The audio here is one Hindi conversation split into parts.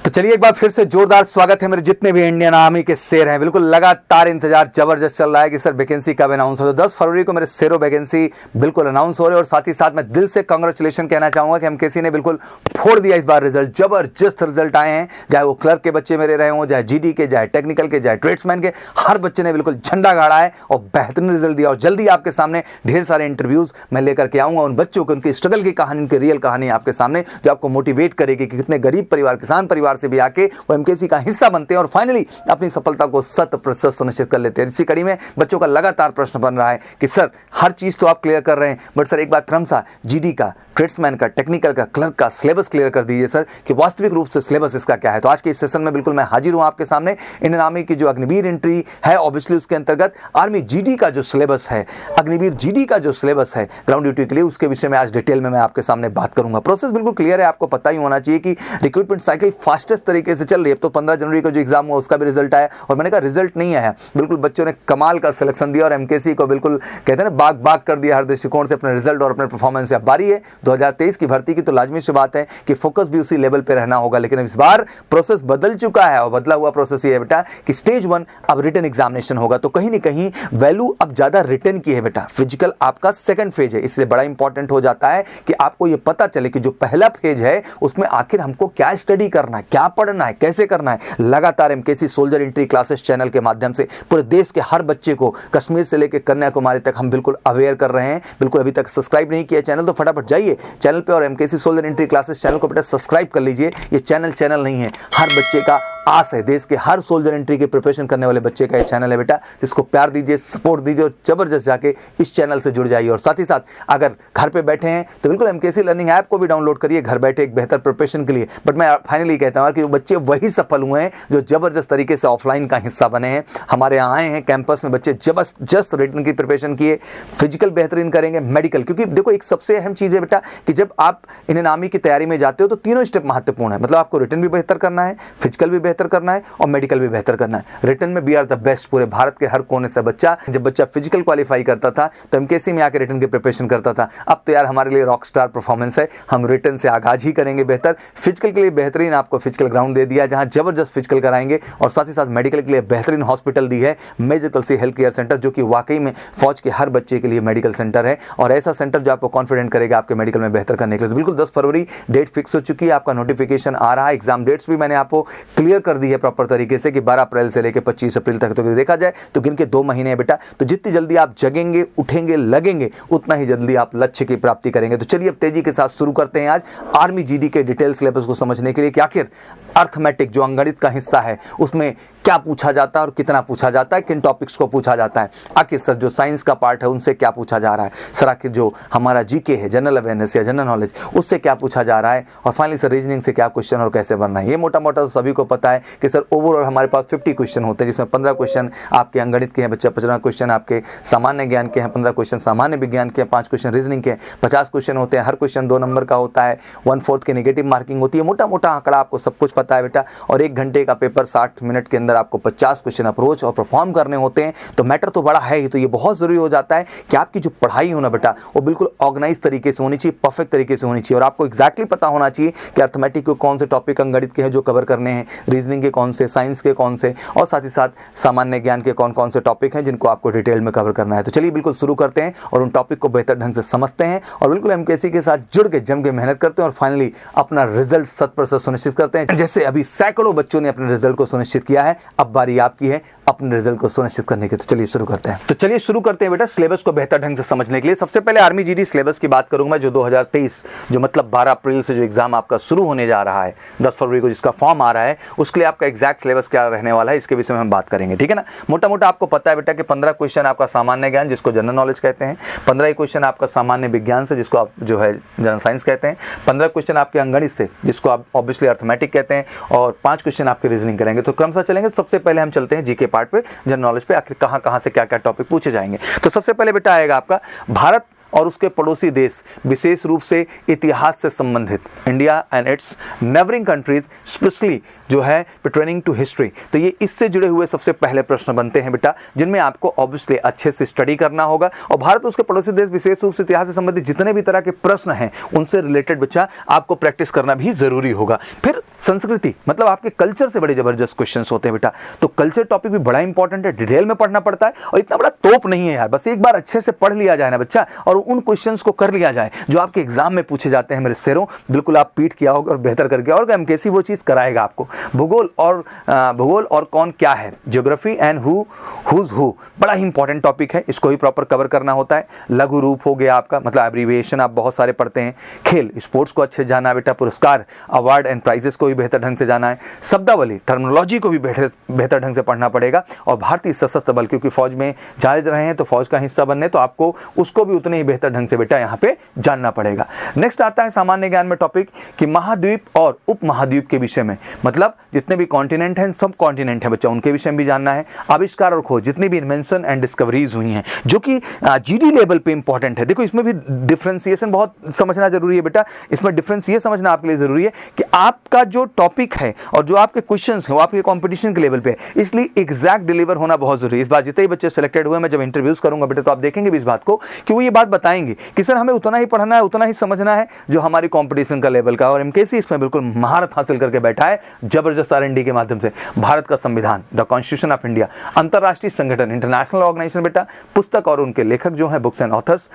तो चलिए एक बार फिर से जोरदार स्वागत है मेरे जितने भी इंडियन आर्मी के शेर हैं। बिल्कुल लगातार इंतजार जबरदस्त चल रहा है कि सर वैकेंसी कब अनाउंस हो। तो 10 फरवरी को मेरे शेरों वैकेंसी बिल्कुल अनाउंस हो रहे हैं और साथ ही साथ मैं दिल से कांग्रेचुलेशन कहना चाहूंगा कि एमकेसी ने बिल्कुल फोड़ दिया इस बार रिजल्ट। जबरदस्त रिजल्ट आए हैं, चाहे वो क्लर्क के बच्चे मेरे रहे हों, चाहे जीडी के, चाहे टेक्निकल के, चाहे ट्रेड्समैन के, हर बच्चे ने बिल्कुल झंडा गाड़ा है और बेहतरीन रिजल्ट दिया। और जल्दी आपके सामने ढेर सारे इंटरव्यूज मैं लेकर के आऊंगा उन बच्चों को, उनकी स्ट्रगल की कहानी, उनकी रियल कहानी आपके सामने, जो आपको मोटिवेट करेगी कि कितने गरीब परिवार, किसान परिवार से भी आके वो एमकेसी का हिस्सा बनते हैं और फाइनली अपनी सफलता को 100% सुनिश्चित कर लेते हैं। इसी कड़ी में बच्चों का लगातार प्रश्न बन रहा है कि सर हर चीज तो आप क्लियर कर रहे हैं, बट सर एक बार क्रमशः जीडी का, ट्रेड्समैन का, टेक्निकल का, क्लर्क का सिलेबस क्लियर कर दीजिए सर कि वास्तविक रूप से सिलेबस इसका क्या है। तो आज के इस सेशन में बिल्कुल मैं हाजिर हूं आपके सामने। इंडियन आर्मी की जो अग्निवीर एंट्री है, ऑब्वियसली उसके अंतर्गत आर्मी जीडी का जो सिलेबस है, अग्निवीर जीडी का जो सिलेबस है ग्राउंड ड्यूटी के लिए, उसके विषय में आज डिटेल में मैं आपके सामने बात करूंगा। प्रोसेस बिल्कुल क्लियर है, आपको पता ही होना चाहिए कि रिक्रूटमेंट साइकिल फास्टेस्ट तरीके से चल रही है। तो 15 जनवरी को जो एग्जाम हुआ उसका भी रिजल्ट आया और मैंने कहा रिजल्ट नहीं आया, बिल्कुल बच्चों ने कमाल का सिलेक्शन दिया और एमकेसी को बिल्कुल कहते हैं ना बाग बाग कर दिया हर दृष्टिकोण से अपने रिजल्ट और अपने परफॉर्मेंस से। अब बारी है 2023 की भर्ती की, तो लाजमी सी बात है कि फोकस भी उसी लेवल पे रहना होगा। लेकिन इस बार प्रोसेस बदल चुका है और बदला हुआ प्रोसेस ये है बेटा कि स्टेज 1 अब रिटन एग्जामिनेशन होगा। तो कहीं ना कहीं वैल्यू अब ज्यादा रिटन की है बेटा। फिजिकल आपका सेकंड फेज है, इसलिए बड़ा इंपॉर्टेंट हो जाता है कि आपको यह पता चले कि जो पहला फेज है उसमें आखिर हमको क्या स्टडी करना है, क्या पढ़ना है, कैसे करना है। लगातार MKC soldier entry classes channel के माध्यम से पूरे देश के हर बच्चे को कश्मीर से लेकर कन्याकुमारी तक हम बिल्कुल अवेयर कर रहे हैं। बिल्कुल अभी तक सब्सक्राइब नहीं किया चैनल तो फटाफट जाइए चैनल पे और MKC soldier entry classes channel को बेटा सब्सक्राइब कर लीजिए। ये चैनल नहीं है, हर बच्चे का आस है, देश के हर सोल्जर एंट्री की प्रिपरेशन करने वाले बच्चे का ये चैनल है बेटा। जिसको प्यार दीजिए, सपोर्ट दीजिए और जबरदस्त जाके इस चैनल से जुड़ जाइए। और साथ ही साथ अगर घर पे बैठे हैं तो बिल्कुल एमकेसी लर्निंग ऐप को भी डाउनलोड करिए घर बैठे एक बेहतर प्रिपरेशन के लिए। बट मैं फाइनली कहता हूँ कि वो बच्चे वही सफल हुए हैं जो जबरदस्त तरीके से ऑफलाइन का हिस्सा बने हैं। हमारे यहाँ आए हैं कैंपस में बच्चे, जबरदस्त रिटन की प्रिपरेशन किए, फिजिकल बेहतरीन करेंगे, मेडिकल, क्योंकि देखो एक सबसे अहम चीज़ है बेटा कि जब आप इंडियन आर्मी की तैयारी में जाते हो तो तीनों स्टेप महत्वपूर्ण है। मतलब आपको रिटन भी बेहतर करना है, फिजिकल भी बेहतर करना है और मेडिकल भी बेहतर करना है। रिटन में वी आर द बेस्ट, पूरे भारत के हर कोने से बच्चा, जब बच्चा फिजिकल क्वालिफाई करता था तो एमकेसी में आकर रिटन की प्रिपरेशन करता था। अब तो यार हमारे लिए रॉक स्टार परफॉर्मेंस है, हम रिटन से आगाज ही करेंगे बेहतर। फिजिकल के लिए बेहतरीन आपको फिजिकल ग्राउंड दे दिया जहां जबरदस्त फिजिकल कराएंगे और साथ ही साथ मेडिकल के लिए बेहतरीन हॉस्पिटल दी है मेजर कलसी हेल्थ केयर सेंटर, जो कि वाकई में फौज के हर बच्चे के लिए मेडिकल सेंटर है और ऐसा सेंटर जो आपको कॉन्फिडेंट करेगा आपके मेडिकल में बेहतर करने के लिए। तो बिल्कुल 10 फरवरी डेट फिक्स हो चुकी है, आपका नोटिफिकेशन आ रहा है। एग्जाम डेट्स भी मैंने आपको क्लियर कर दी है प्रॉपर तरीके से कि 12 अप्रैल से लेकर 25 अप्रैल तक। तो देखा जाए तो गिन के 2 महीने हैं बेटा। तो जितनी जल्दी आप जगेंगे, उठेंगे, लगेंगे, उतना ही जल्दी आप लक्ष्य की प्राप्ति करेंगे। तो चलिए अब तेजी के साथ शुरू करते हैं आज आर्मी जीडी के डिटेल सिलेबस को समझने के लिए कि आखिर अर्थमेटिक जो अंगणित का हिस्सा है उसमें क्या पूछा जाता है और कितना पूछा जाता है, किन टॉपिक्स को पूछा जाता है। आखिर सर जो साइंस का पार्ट है उनसे क्या पूछा जा रहा है, सर आखिर जो हमारा जीके है, जनरल अवेयरनेस या जनरल नॉलेज, उससे क्या पूछा जा रहा है और फाइनली सर रीजनिंग से क्या क्वेश्चन और कैसे बनना है। ये मोटा मोटा तो सभी को पता है कि सर ओवरऑल हमारे पास 50 क्वेश्चन होते हैं, जिसमें 15 क्वेश्चन आपके अंगणित के हैं बच्चा, 15 क्वेश्चन आपके सामान्य ज्ञान के हैं, 15 क्वेश्चन सामान्य विज्ञान के हैं, 5 क्वेश्चन रीजनिंग के हैं, 50 क्वेश्चन होते हैं। हर क्वेश्चन 2 नंबर का होता है, 1/4 की नेगेटिव मार्किंग होती है। मोटा मोटा आंकड़ा आपको सब कुछ पता है बेटा। और 1 घंटे का पेपर, 60 मिनट के अंदर आपको 50 क्वेश्चन अप्रोच और परफॉर्म करने होते हैं। तो मैटर तो बड़ा है ही, तो ये बहुत जरूरी हो जाता है कि आपकी जो पढ़ाई हो ना बेटा वो बिल्कुल ऑर्गेनाइज तरीके से होनी चाहिए, परफेक्ट तरीके से होनी चाहिए और आपको एग्जैक्टली पता होना चाहिए कि अर्थमेटिक के कौन से टॉपिक अंगणित के हैं जो कवर करने हैं, रीजनिंग के कौन से, साइंस के कौन से और साथ ही साथ सामान्य ज्ञान के कौन कौन से टॉपिक हैं जिनको आपको डिटेल में कवर करना है। तो चलिए बिल्कुल शुरू करते हैं और उन टॉपिक को बेहतर ढंग से समझते हैं और बिल्कुल एमकेसी के साथ जुड़ के जम के मेहनत करते हैं और फाइनली अपना रिजल्ट 100% सुनिश्चित करते हैं। जैसे अभी सैकड़ों बच्चों ने अपने रिजल्ट को सुनिश्चित किया है, अब बारी आपकी है अपने रिजल्ट को सुनिश्चित करने की। तो चलिए शुरू करते हैं। तो चलिए शुरू करते हैं बेटा सिलेबस को बेहतर ढंग से समझने के लिए। सबसे पहले आर्मी जीडी सिलेबस की बात करूंगा जो 2023 जो मतलब 12 अप्रैल से जो एग्जाम आपका शुरू होने जा रहा है, 10 फरवरी को जिसका फॉर्म आ रहा है, उसके लिए आपका एग्जैक्ट सिलेबस क्या रहने वाला है इसके विषय में हम बात करेंगे, ठीक है ना। मोटा मोटा आपको पता है बेटा कि 15 क्वेश्चन आपका सामान्य ज्ञान जिसको जनरल नॉलेज कहते हैं, 15 क्वेश्चन आपका सामान्य विज्ञान से जिसको आप जो है जनरल साइंस कहते हैं, 15 क्वेश्चन आपके अंगणित से जिसको आप ऑब्वियसली अर्थमेटिक कहते हैं और 5 क्वेश्चन आपके रीजनिंग करेंगे। तो क्रमशः चलेंगे। सबसे पहले हम चलते हैं जीके पार्ट पे, जनरल नॉलेज पे, आखिर कहां से क्या क्या टॉपिक पूछे जाएंगे। तो सबसे पहले बेटा आएगा आपका भारत और उसके पड़ोसी देश, विशेष रूप से इतिहास से संबंधित, India and it's neighbouring countries specially जो है पर्टेनिंग टू हिस्ट्री। तो ये इससे जुड़े हुए सबसे पहले प्रश्न बनते हैं बेटा, जिनमें आपको ऑब्वियसली अच्छे से स्टडी करना होगा। और भारत उसके पड़ोसी देश, विशेष रूप से इतिहास से संबंधित जितने भी तरह के प्रश्न हैं उनसे रिलेटेड बच्चा आपको प्रैक्टिस करना भी जरूरी होगा। फिर संस्कृति, मतलब आपके कल्चर से बड़े जबरदस्त क्वेश्चंस होते हैं बेटा। तो कल्चर टॉपिक भी बड़ा इंपॉर्टेंट है, डिटेल में पढ़ना पड़ता है और इतना बड़ा तोप नहीं है यार, बस एक बार अच्छे से पढ़ लिया जाए ना बच्चा और उन क्वेश्चंस को कर लिया जाए जो आपके एग्जाम में पूछे जाते हैं मेरे शेरों, बिल्कुल आप पीट किया होगा और बेहतर करके, और एमकेसी वो चीज कराएगा आपको। भूगोल और कौन क्या है, ज्योग्राफी एंड हुज हु, बड़ा ही इंपॉर्टेंट टॉपिक है, इसको भी प्रॉपर कवर करना होता है। लघु रूप हो गया आपका, मतलब एब्रीविएशन आप बहुत सारे पढ़ते हैं। खेल, स्पोर्ट्स को अच्छे जाना है बेटा, पुरस्कार, अवार्ड एंड प्राइजेस को भी बेहतर ढंग से जाना है। शब्दावली, टर्मिनोलॉजी को भी बेहतर ढंग से पढ़ना पड़ेगा। और भारतीय सशस्त्र बल, क्योंकि फौज में जा रहे हैं तो फौज का हिस्सा बनने, तो आपको उसको भी उतने ही बेहतर ढंग से बेटा यहाँ पे जानना पड़ेगा। नेक्स्ट आता है सामान्य ज्ञान में टॉपिक कि महाद्वीप और उप महाद्वीप के विषय में, मतलब जितने भी कॉन्टिनेंट हैं, सब कॉन्टिनेंट है बच्चा, उनके विषय में भी जानना है। आविष्कार और खोज, जितनी भी इन्वेंशन एंड डिस्कवरीज हुई हैं, जो कि जीडी लेवल पे इंपॉर्टेंट है। देखो इसमें भी डिफरेंशिएशन बहुत समझना जरूरी है बेटा। इसमें डिफरेंस ये समझना आपके लिए जरूरी है कि आपका जो टॉपिक है और जो आपके क्वेश्चंस हैं वो आपके कंपटीशन के लेवल पे है, इसलिए एग्जैक्ट डिलीवर होना बहुत जरूरी है। इस बार जितने ही बच्चे सेलेक्टेड हुए, मैं जब इंटरव्यूज करूंगा बेटा तो आप देखेंगे भी इस बात को कि वो ये बात बताएंगे कि सर हमें उतना ही पढ़ना है, उतना ही समझना है जो हमारी कंपटीशन का लेवल का। और एमकेसी इसमें बिल्कुल महारत हासिल करके बैठा है जबरदस्त R&D के माध्यम से। भारत का संविधान, द कॉन्स्टिट्यूशन ऑफ इंडिया, अंतरराष्ट्रीय संगठन, इंटरनेशनल ऑर्गेनाइजेशन बेटा, पुस्तक और उनके लेखक जो हैं, बुक्स एंड ऑथर्स,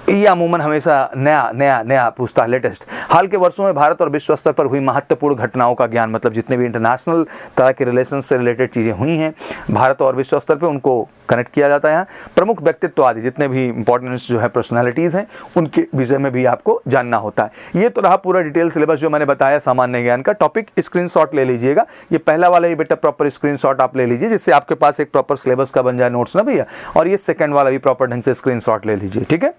ये अमूमन हमेशा नया पूछता है, लेटेस्ट। हाल के वर्षों में भारत और विश्व स्तर पर हुई महत्वपूर्ण घटनाओं का ज्ञान, मतलब जितने भी इंटरनेशनल तरह के रिलेशन से रिलेटेड चीज़ें हुई हैं भारत और विश्व स्तर पे, उनको कनेक्ट किया जाता है यहाँ। प्रमुख व्यक्तित्व आदि, जितने भी इंपॉर्टेंट जो है पर्सनालिटीज़ हैं, उनके विषय में भी आपको जानना होता है। ये तो रहा पूरा डिटेल सिलेबस जो मैंने बताया सामान्य ज्ञान का। टॉपिक स्क्रीनशॉट ले लीजिएगा, ये पहला वाला ही बेटा प्रॉपर स्क्रीनशॉट आप ले लीजिए, जिससे आपके पास एक प्रॉपर सिलेबस का बन जाए नोट्स ना भैया। और ये सेकंड वाला भी प्रॉपर ढंग से स्क्रीनशॉट ले लीजिए, ठीक है,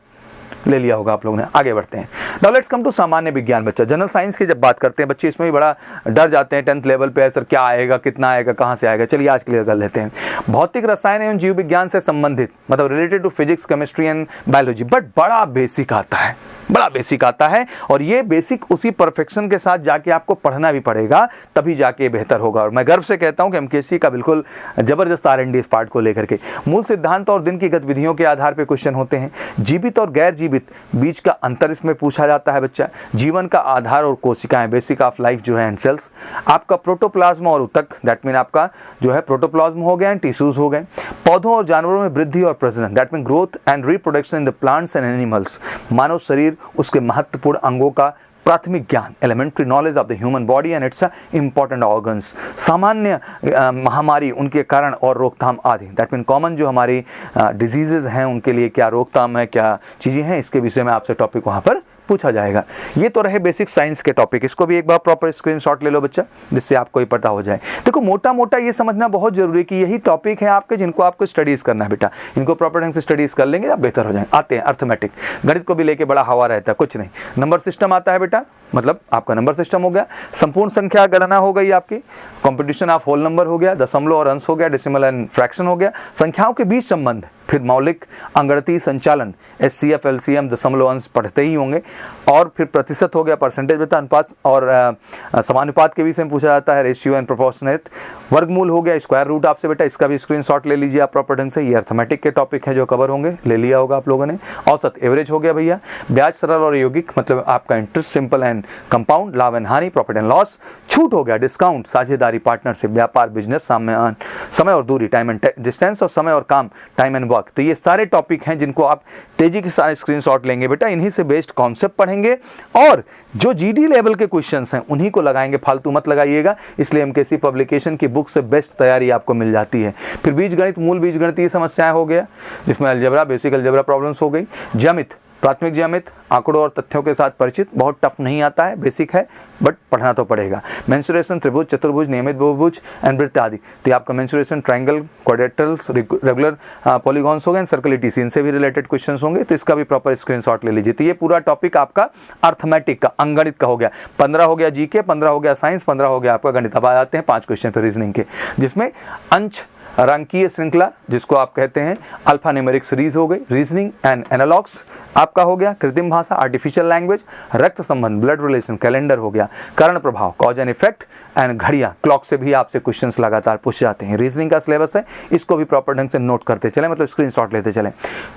ले लिया होगा आप लोगों ने। आगे बढ़ते हैं। नाउ लेट्स कम टू सामान्य विज्ञान बच्चा। जनरल साइंस की जब बात करते हैं बच्चे, इसमें भी बड़ा डर जाते हैं 10th लेवल पे, सर क्या आएगा, कितना आएगा, कहाँ से आएगा। चलिए आज क्लियर कर लेते हैं। भौतिक रसायन एवं जीव विज्ञान से संबंधित, मतलब related to physics, chemistry and biology, but बड़ा बेसिक आता है, बड़ा बेसिक आता है। और ये बेसिक उसी परफेक्शन के साथ जाके आपको पढ़ना भी पड़ेगा, तभी जाके बेहतर होगा। और मैं गर्व से कहता हूं कि एमकेसी का बिल्कुल जबरदस्त R&D इस पार्ट को लेकर के। मूल सिद्धांत और दिन की गतिविधियों के आधार पर क्वेश्चन होते हैं। जीवित और गैर जीवित बीच का अंतर इसमें पूछा जाता है बच्चा। जीवन का आधार और कोशिकाएं, बेसिक ऑफ लाइफ जो है एंड सेल्स। आपका प्रोटोप्लाज्म और ऊतक, दैट मीन आपका जो है प्रोटोप्लाज्म हो गया एंड टिश्यूज हो गए। पौधों और जानवरों में वृद्धि और प्रजनन, that mean growth and reproduction in the plants and animals. मानव शरीर, उसके महत्वपूर्ण अंगों का प्राथमिक ज्ञान, elementary knowledge of the human body and its important organs. सामान्य महामारी, उनके कारण और रोकथाम आदि, दैट मीन कॉमन जो हमारी डिजीजेज हैं उनके लिए क्या रोकथाम है, क्या चीज़ें हैं, इसके विषय में आपसे टॉपिक वहाँ पर पूछा जाएगा। ये तो रहे बेसिक साइंस के टॉपिक, इसको भी एक बार प्रॉपर स्क्रीनशॉट ले लो बच्चा, जिससे आपको ही पता हो जाए। देखो मोटा मोटा ये समझना बहुत जरूरी है कि यही टॉपिक है आपके जिनको आपको स्टडीज करना है बेटा। इनको प्रॉपर ढंग से स्टडीज कर लेंगे आप बेहतर हो जाएंगे। आते हैं अर्थमेटिक, गणित को भी लेके बड़ा हवा रहता है, कुछ नहीं। नंबर सिस्टम आता है बेटा, मतलब आपका नंबर सिस्टम हो गया। संपूर्ण संख्या गणना हो गई आपकी, कॉम्पिटिशन ऑफ होल नंबर हो गया, दशमलव और अंश हो गया, डेसिमल एंड फ्रैक्शन हो गया, संख्याओं के बीच संबंध, फिर मौलिक अंगणितीय संचालन, SCF LCM दशमलव अंश पढ़ते ही होंगे, और फिर प्रतिशत हो गया, परसेंटेज बेटा, अनुपात और समानुपात के विषय में पूछा जाता है, रेशियो एंड प्रोपोर्शनेट। वर्गमूल हो गया, स्क्वायर रूट आपसे बेटा, इसका भी स्क्रीनशॉट ले लीजिए आप प्रॉपर ढंग से। ये अर्थमेटिक के टॉपिक है जो कवर होंगे, ले लिया होगा आप लोगों ने। औसत, एवरेज हो गया भैया। ब्याज, सरल और यौगिक, मतलब आपका इंटरेस्ट, सिंपल एंड कंपाउंड, लाभ एंड हानि, प्रॉफिट एंड लॉस। छूट हो गया, डिस्काउंट, साझेदारी, पार्टनरशिप, व्यापार, बिजनेस, समय और दूरी, टाइम एंड डिस्टेंस, और समय और काम, टाइम एंड वर्क। तो ये सारे टॉपिक हैं जिनको आप तेजी के साथ स्क्रीनशॉट लेंगे बेटा, इन्हीं से बेस्ड कॉन्सेप्ट पढ़ेंगे और जो जीडी लेवल के क्वेश्चंस हैं उन्हीं को लगाएंगे, फालतू मत लगाइएगा। इसलिए एमकेसी पब्लिकेशन की बुक से बेस्ट तैयारी आपको मिल जाती है। फिर बीजगणित, मूल बीजगणितीय समस्याएं हो गया, जिसमें अलजेब्रा, बेसिक अलजेब्रा प्रॉब्लम्स हो गई। ज्यामिति, प्राथमिक ज्यामिति, आंकड़ों और तथ्यों के साथ परिचित, बहुत टफ नहीं आता है, बेसिक है बट पढ़ना तो पड़ेगा। मेंसुरेशन, त्रिभुज, चतुर्भुज, नियमित बहुभुज एंड वृत्त आदि। तो ये आपका मेंसुरेशन, ट्रायंगल, क्वाड्रेटर्स, रेगुलर पॉलीगॉन्स हो गए, सर्कलिटीज, इनसे भी रिलेटेड क्वेश्चंस होंगे, तो इसका भी प्रॉपर स्क्रीनशॉट ले लीजिए। तो ये पूरा टॉपिक आपका अर्थमेटिक का, अंगणित का हो गया। 15 हो गया जीके, 15 हो गया साइंस, 15 हो गया आपका गणित। अब आ जाते हैं 5 क्वेश्चन फिर रीजनिंग के, जिसमें अंश अंकीय श्रृंखला जिसको आप कहते हैं, अल्फा न्यूमेरिक सीरीज हो गई, रीजनिंग एंड एनालॉग्स आपका हो गया, कृत्रिम भाषा आर्टिफिशियल लैंग्वेज, रक्त संबंध ब्लड रिलेशन कैलेंडर हो गया, करण प्रभाव कॉज एंड इफेक्ट एंड घड़ियां क्लॉक से भी आपसे क्वेश्चंस लगातार पूछ जाते हैं। रीजनिंग का सिलेबस है, इसको भी प्रॉपर ढंग से नोट करते चलें, मतलब स्क्रीनशॉट लेते चलें।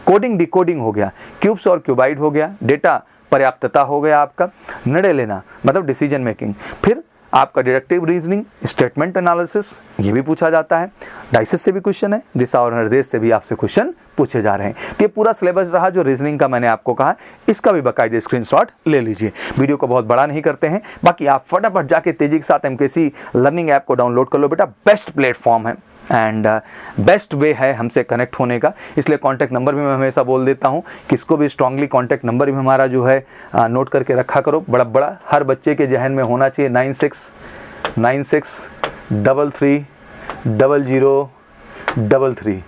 कोडिंग डिकोडिंग हो गया, क्यूब्स और क्यूबाइड हो गया, डेटा पर्याप्तता हो गया आपका, निर्णय लेना मतलब डिसीजन मेकिंग, फिर आपका डिडक्टिव रीजनिंग, स्टेटमेंट एनालिसिस ये भी पूछा जाता है, डाइसेस से भी क्वेश्चन है, दिशा और निर्देश से भी आपसे क्वेश्चन पूछे जा रहे हैं। तो ये पूरा सिलेबस रहा जो रीजनिंग का मैंने आपको कहा, इसका भी बाकायदे स्क्रीनशॉट ले लीजिए। वीडियो को बहुत बड़ा नहीं करते हैं, बाकी आप फटाफट जाके तेजी के साथ एमकेसी लर्निंग ऐप को डाउनलोड कर लो बेटा, बेस्ट प्लेटफॉर्म है एंड बेस्ट वे है हमसे कनेक्ट होने का। इसलिए कॉन्टैक्ट नंबर भी मैं हमेशा बोल देता हूँ, किसको भी स्ट्रांगली कॉन्टैक्ट नंबर भी हमारा जो है नोट करके रखा करो, बड़ा हर बच्चे के जहन में होना चाहिए, 9696330033।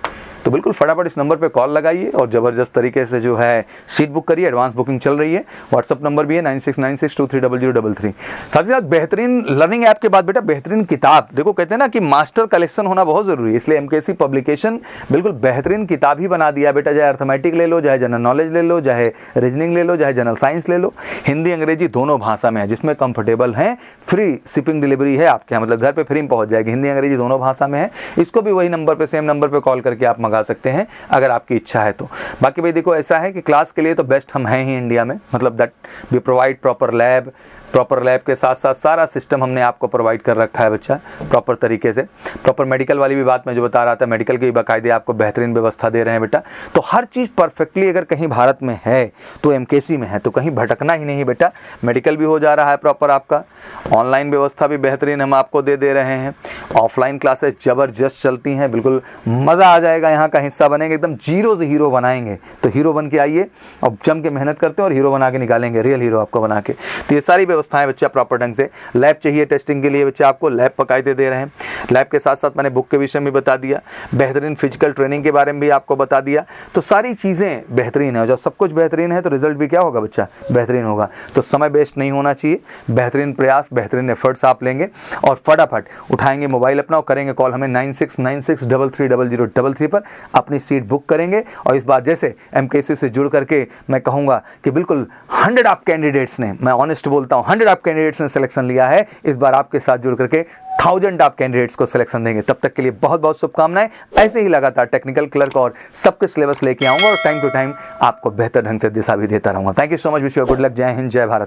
तो बिल्कुल फटाफट इस नंबर पे कॉल लगाइए और ज़बरदस्त तरीके से जो है सीट बुक करिए, एडवांस बुकिंग चल रही है। व्हाट्सअप नंबर भी है 9696230033। साथ ही साथ बेहतरीन लर्निंग ऐप के बाद बेटा बेहतरीन किताब, देखो कहते हैं ना कि मास्टर कलेक्शन होना बहुत ज़रूरी है, इसलिए एमकेसी पब्लिकेशन बिल्कुल बेहतरीन किताब ही बना दिया बेटा, चाहे अर्थमेटिक ले लो, चाहे जनरल नॉलेज ले लो, चाहे रीजनिंग ले लो, चाहे जनरल साइंस ले लो, हिंदी अंग्रेजी दोनों भाषा में है, जिसमें कंफर्टेबल है। फ्री शिपिंग डिलीवरी है आपके यहाँ, मतलब घर पे फ्री में पहुँच जाएगी, हिंदी अंग्रेजी दोनों भाषा में है। इसको भी वही नंबर पर, सेम नंबर पर कॉल करके आप मंगा सकते हैं अगर आपकी इच्छा है तो। बाकी भाई देखो ऐसा है कि क्लास के लिए तो बेस्ट हम हैं ही इंडिया में, मतलब that we provide proper lab के साथ साथ सारा सिस्टम हमने आपको प्रोवाइड कर रखा है बच्चा प्रॉपर तरीके से। प्रॉपर मेडिकल वाली भी बात मैं जो बता रहा था, मेडिकल की बाकायदे आपको बेहतरीन व्यवस्था दे रहे हैं बेटा। तो हर चीज़ परफेक्टली अगर कहीं भारत में है तो एमकेसी में है, तो कहीं भटकना ही नहीं बेटा। मेडिकल भी हो जा रहा है प्रॉपर आपका, ऑनलाइन व्यवस्था भी बेहतरीन हम आपको दे रहे हैं, ऑफलाइन क्लासेस ज़बरदस्त चलती हैं, बिल्कुल मज़ा आ जाएगा, यहाँ का हिस्सा बनेंगे, एकदम जीरो से हीरो बनाएंगे। तो हीरो बन के आइए और जम के मेहनत करते हैं और हीरो बना के निकालेंगे, रियल हीरो आपको बना के। तो ये सारी व्यवस्थाएं बच्चा प्रॉपर ढंग से। लैब चाहिए टेस्टिंग के लिए बच्चा, आपको लैब बाकायदे दे रहे हैं। लैब के साथ साथ मैंने बुक के विषय में बता दिया, बेहतरीन फिजिकल ट्रेनिंग के बारे में भी आपको बता दिया। तो सारी चीज़ें बेहतरीन है, जब सब कुछ बेहतरीन है तो रिजल्ट भी क्या होगा बच्चा, बेहतरीन होगा। तो समय वेस्ट नहीं होना चाहिए, बेहतरीन प्रयास बेहतरीन एफर्ट्स आप लेंगे और फटाफट उठाएंगे मोबाइल अपना और करेंगे कॉल हमें 9696330033 पर, अपनी सीट बुक करेंगे। और इस बार जैसे एमकेसी से जुड़ करके मैं कहूँगा कि बिल्कुल 100 आप कैंडिडेट्स ने, मैं ऑनेस्ट बोलता हूँ, 100 आप कैंडिडेट्स ने सिलेक्शन लिया है, इस बार आपके साथ जुड़ करके 1000 आप कैंडिडेट्स को सिलेक्शन देंगे। तब तक के लिए बहुत बहुत शुभकामनाएं। ऐसे ही लगातार टेक्निकल क्लर्क और सबके सिलेबस लेके आऊँगा और टाइम टू टाइम आपको बेहतर ढंग से दिशा भी देता रहूँगा। Thank you so much, wish you good luck. जय हिंद, जय भारत।